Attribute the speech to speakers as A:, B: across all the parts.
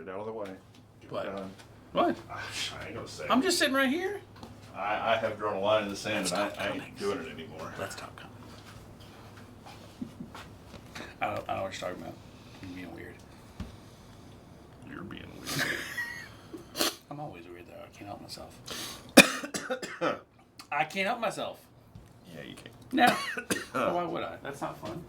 A: it out of the way.
B: What?
A: Done.
B: What?
A: I ain't gonna say.
B: I'm just sitting right here.
A: I have drawn a line in the sand, and I
B: comics.
A: ain't doing it anymore.
B: Let's talk comics. I don't know what you're talking about. You're being weird.
A: You're being weird.
B: I'm always weird, though. I can't help myself. I can't help myself.
A: Yeah, you can.
B: No. Well, why would I? That's not fun.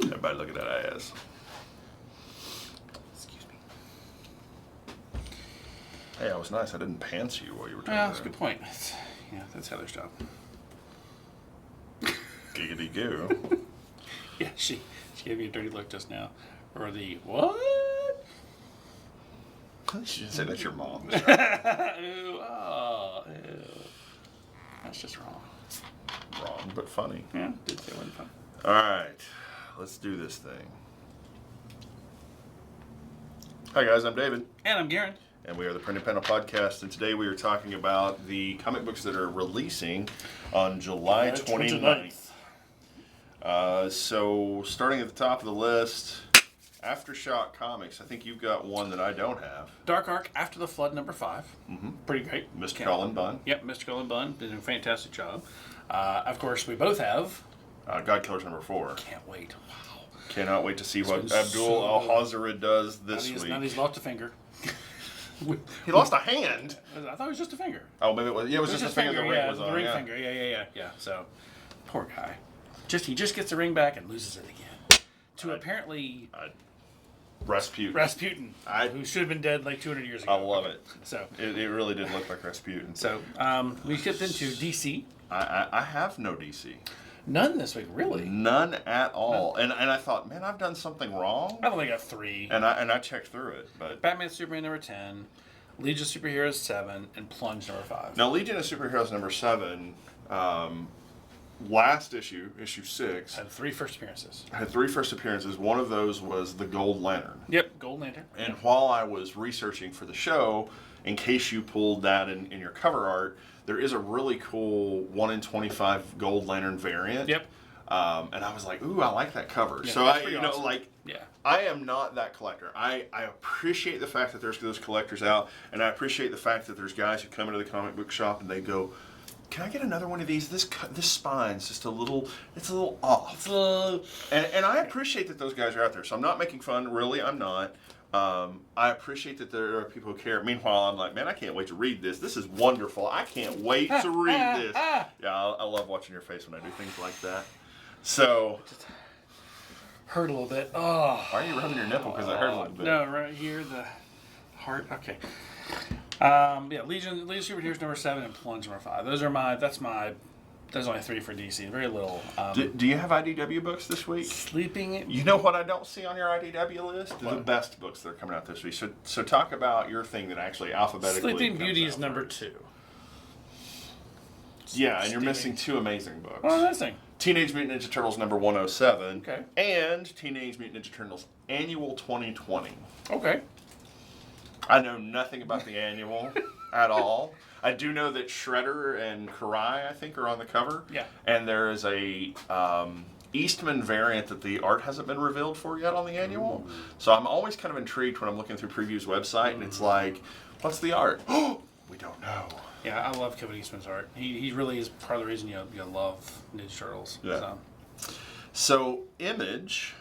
A: Everybody look at that ass.
B: Excuse me.
A: Hey, I was nice. I didn't pants you while you were talking.
B: Yeah, that's a good point. Yeah, that's Heather's job.
A: Giggity goo.
B: Yeah, she gave me a dirty look just now. Or the, what?
A: She didn't say that's your mom.
B: Ew, oh, ew. That's just wrong.
A: Wrong, but funny.
B: Yeah, did say it wasn't fun.
A: All right, let's do this thing. Hi guys, I'm David.
B: And I'm Garen.
A: And we are the Printed Panel Podcast, and today we are talking about the comic books that are releasing on July 29th. So, starting at the top of the list, Aftershock Comics. I think you've got one that I don't have.
B: Dark Arc After the Flood #5.
A: Mm-hmm.
B: Pretty great.
A: Mr. Cullen Bunn.
B: Yep, Mr. Cullen Bunn did a fantastic job. Of course, we both have.
A: God Killers #4.
B: Can't wait. Wow.
A: Cannot wait to see what
B: been
A: Abdul Al-Hazred does this week.
B: Now he's lost a finger.
A: He lost a hand.
B: I thought it was just a finger.
A: Oh, maybe it was. Yeah, it was just a finger the ring was on.
B: The ring
A: yeah.
B: finger. Yeah. So, poor guy. He just gets the ring back and loses it again. To apparently
A: Rasputin.
B: Who should have been dead like 200 years ago.
A: I love it.
B: So
A: it really did look like Rasputin.
B: So we skipped into DC.
A: I have no DC.
B: None this week, really.
A: None at all. None. And I thought, man, I've done something wrong.
B: I've only got 3.
A: And I checked through it, but
B: Batman Superman #10, Legion of Superheroes 7, and Plunge #5.
A: now Legion of Superheroes #7, last issue 6,
B: Had 3 first appearances.
A: had 3 first appearances. One of those was the Gold Lantern.
B: Yep, Gold Lantern.
A: And while I was researching for the show, in case you pulled that in your cover art, there is a really cool 1 in 25 Gold Lantern variant.
B: Yep.
A: And I was like, ooh, I like that cover.
B: Yeah,
A: so
B: that's
A: I,
B: pretty
A: you know,
B: awesome.
A: like,
B: Yeah.
A: I am not that collector. I appreciate the fact that there's those collectors out, and I appreciate the fact that there's guys who come into the comic book shop and they go, can I get another one of these? This spine's just a little off. And I appreciate that those guys are out there. So I'm not making fun. Really, I'm not. I appreciate that there are people who care. Meanwhile, I'm like, man, I can't wait to read this. This is wonderful. I can't wait to read this. Yeah, I love watching your face when I do things like that. So,
B: Hurt a little bit. Oh.
A: why are you rubbing your nipple? Because it hurt a little bit.
B: No, right here, the heart. Okay. Yeah, Legion Superheroes #7 and Plunge #5. There's only 3 for DC. Very little.
A: Do you have IDW books this week?
B: Sleeping.
A: You know what I don't see on your IDW list? The best books that are coming out this week. So talk about your thing that actually alphabetically
B: Sleeping
A: comes
B: Beauty is
A: out
B: #2.
A: Yeah, and you're missing 2 amazing books.
B: Oh, that's thing.
A: Teenage Mutant Ninja Turtles #107.
B: Okay.
A: And Teenage Mutant Ninja Turtles Annual 2020.
B: Okay.
A: I know nothing about the annual at all. I do know that Shredder and Karai, I think, are on the cover.
B: Yeah.
A: And there is a Eastman variant that the art hasn't been revealed for yet on the annual.
B: Ooh.
A: So I'm always kind of intrigued when I'm looking through Preview's website, and it's like, what's the art? Oh, we don't know.
B: Yeah, I love Kevin Eastman's art. He really is part of the reason you love Ninja Turtles.
A: Yeah. So Image.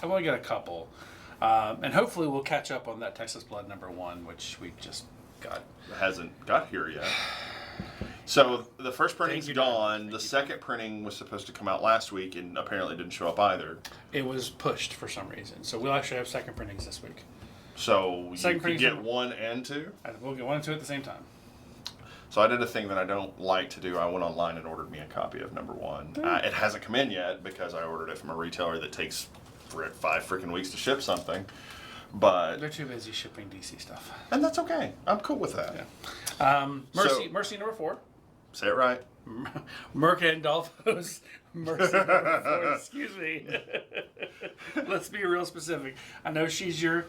B: I've only got a couple. And hopefully we'll catch up on that Texas Blood #1, which we just got.
A: Hasn't got here yet. So the first printing's
B: Thank you,
A: gone.
B: Thank
A: The
B: you.
A: second printing was supposed to come out last week and apparently didn't show up either.
B: It was pushed for some reason. So we'll actually have second printings this week.
A: So
B: Second
A: you could
B: printing's
A: get
B: number-
A: 1 and 2.
B: We'll get 1 and 2 at the same time.
A: So I did a thing that I don't like to do. I went online and ordered me a copy of #1. It hasn't come in yet because I ordered it from a retailer that takes 5 freaking weeks to ship something. But
B: They're too busy shipping DC stuff.
A: and that's okay. I'm cool with that.
B: Yeah. Mercy #4.
A: Say it right.
B: Merc and Dolpho's Mercy #4. Excuse me. Let's be real specific. I know she's your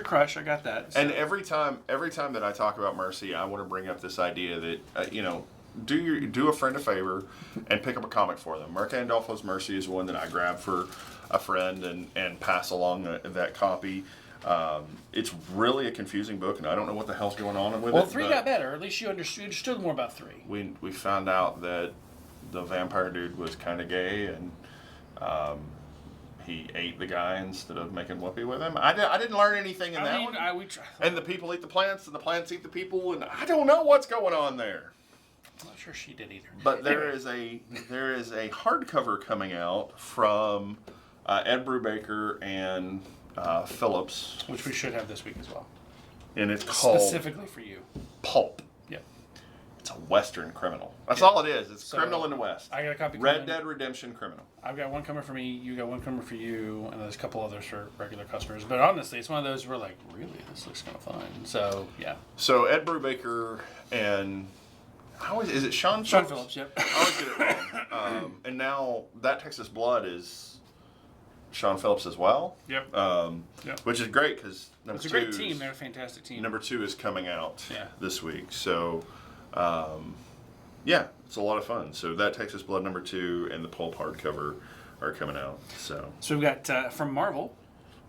B: crush. I got that. So.
A: And every time that I talk about Mercy, I want to bring up this idea that do a friend a favor and pick up a comic for them. Mirka Andolfo's Mercy is one that I grabbed for a friend and pass along that copy. It's really a confusing book, and I don't know what the hell's going on with it.
B: Well, 3 got better. At least you understood more about 3.
A: We found out that the vampire dude was kind of gay, and he ate the guy instead of making whoopee with him. I didn't learn anything in that one. And the people eat the plants, and the plants eat the people, and I don't know what's going on there.
B: I'm not sure she did either.
A: But there is a hardcover coming out from Ed Brubaker and PHILLIPS,
B: which we should have this week as well.
A: And it's called
B: specifically for you.
A: Pulp.
B: Yeah.
A: It's a Western criminal. That's all it is. It's criminal in the West.
B: I got a copy.
A: Red Dead Redemption criminal.
B: I've got one coming for me. You got one coming for you, and there's a couple others for regular customers. But honestly, it's one of those we're like, really, this looks kind of fun. So yeah.
A: So Ed Brubaker and is it Sean
B: Phillips? Yep.
A: I always get it wrong. And now That Texas Blood is Sean Phillips as well.
B: Yep.
A: Yep. Which is great because
B: it's a great team. They're a fantastic team.
A: Number 2 is coming out this week. So, it's a lot of fun. So That Texas Blood number 2 and the Pulp hardcover are coming out. So
B: we've got from Marvel.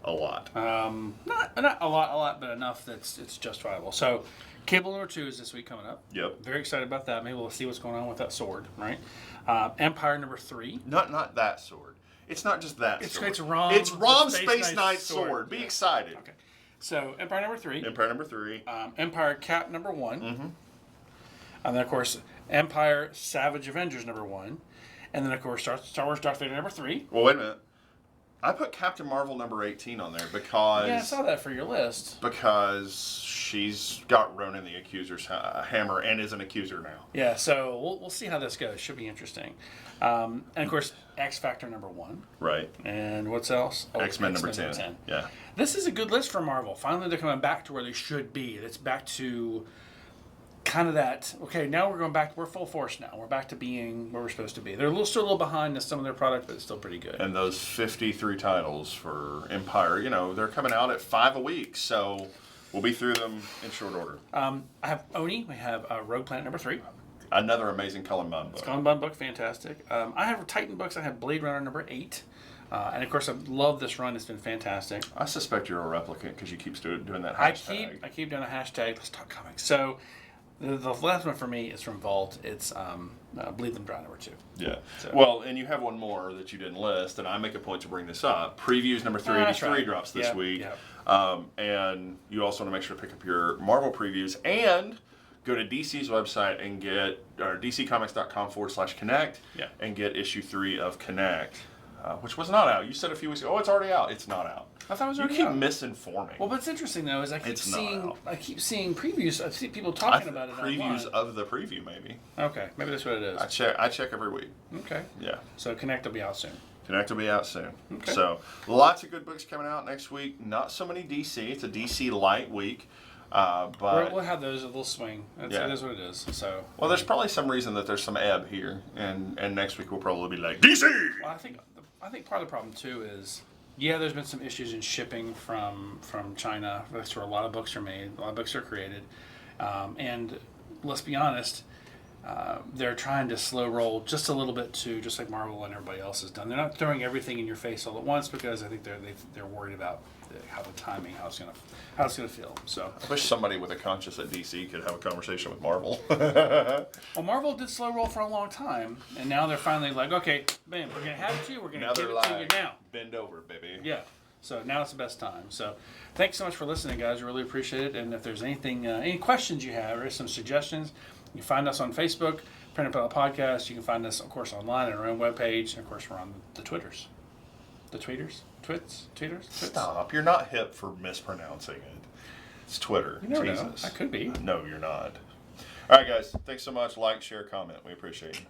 A: A lot.
B: Not a lot, but enough that's it's justifiable. So Cable number 2 is this week coming up.
A: Yep.
B: Very excited about that. Maybe we'll see what's going on with that sword, right? Empire number 3.
A: Not that sword. It's not just that sword.
B: It's Rom.
A: It's Rom Space Knight sword. Be excited.
B: Okay. So Empire number 3.
A: Empire number 3.
B: Empire Cap number 1.
A: Mm-hmm.
B: And then of course Empire Savage Avengers number 1. And then of course Star Wars Darth Vader number 3.
A: Well, wait a minute. I put Captain Marvel number 18 on there because...
B: Yeah, I saw that for your list.
A: Because she's got Ronan the Accuser's hammer and is an accuser now.
B: Yeah, so we'll see how this goes. Should be interesting. And of course, X Factor number 1.
A: Right.
B: And what's else? Oh,
A: X-Men number 10. Yeah.
B: This is a good list for Marvel. Finally, they're coming back to where they should be. It's back to kind of that, okay, now we're going back, we're full force now. We're back to being where we're supposed to be. They're still a little behind in some of their product, but it's still pretty good.
A: And those 53 titles for Empire, they're coming out at 5 a week, so we'll be through them in short order.
B: I have Oni. We have Rogue Planet number 3.
A: Another amazing Cullen Bunn book.
B: Cullen Bunn book, fantastic. I have Titan books. I have Blade Runner number 8. And of course, I love this run. It's been fantastic.
A: I suspect you're a replicant because you keep doing that hashtag.
B: I keep doing a hashtag. Let's talk comics. So the last one for me is from Vault. It's Bleed Them Dry number 2.
A: Yeah. So. Well, and you have one more that you didn't list, and I make a point to bring this up. Previews number 383 drops this week. Yeah. And you also want to make sure to pick up your Marvel previews and go to DC's website and get dccomics.com/connect and get issue 3 of Connect, which was not out. You said a few weeks ago, it's already out. It's not out.
B: I thought it was already out.
A: You keep misinforming.
B: Well, what's interesting though is I keep seeing previews. I see people talking about it online.
A: Previews of the preview, maybe.
B: Okay, maybe that's what it is.
A: I check every week.
B: Okay.
A: Yeah.
B: So Connect will be out soon.
A: Connect will be out soon.
B: Okay.
A: So lots of good books coming out next week. Not so many DC. It's a DC light week. But
B: we'll have those a little swing. It is what it is. So
A: there's probably some reason that there's some ebb here, and next week we'll probably be like DC.
B: Well, I think part of the problem too is there's been some issues in shipping from China. That's where a lot of books are made, a lot of books are created, and let's be honest, they're trying to slow roll just a little bit too, just like Marvel and everybody else has done. They're not throwing everything in your face all at once because I think they're worried about how the timing, how it's gonna feel. So
A: I wish somebody with a conscience at DC could have a conversation with Marvel.
B: Well, Marvel did slow roll for a long time, and now they're finally like, okay, bam, we're gonna have it to you. We're gonna give it to you now.
A: Bend over, baby.
B: Yeah. So now it's the best time. So thanks so much for listening, guys. I really appreciate it. And if there's anything, any questions you have or some suggestions, you can find us on Facebook, Print and Pellet Podcast. You can find us, of course, online on our own webpage, and of course, we're on the Twitters. The tweeters? Tweeters?
A: Stop. You're not hip for mispronouncing it. It's Twitter.
B: You never
A: Jesus.
B: know. I could be.
A: No, you're not. All right, guys. Thanks so much. Like, share, comment. We appreciate it.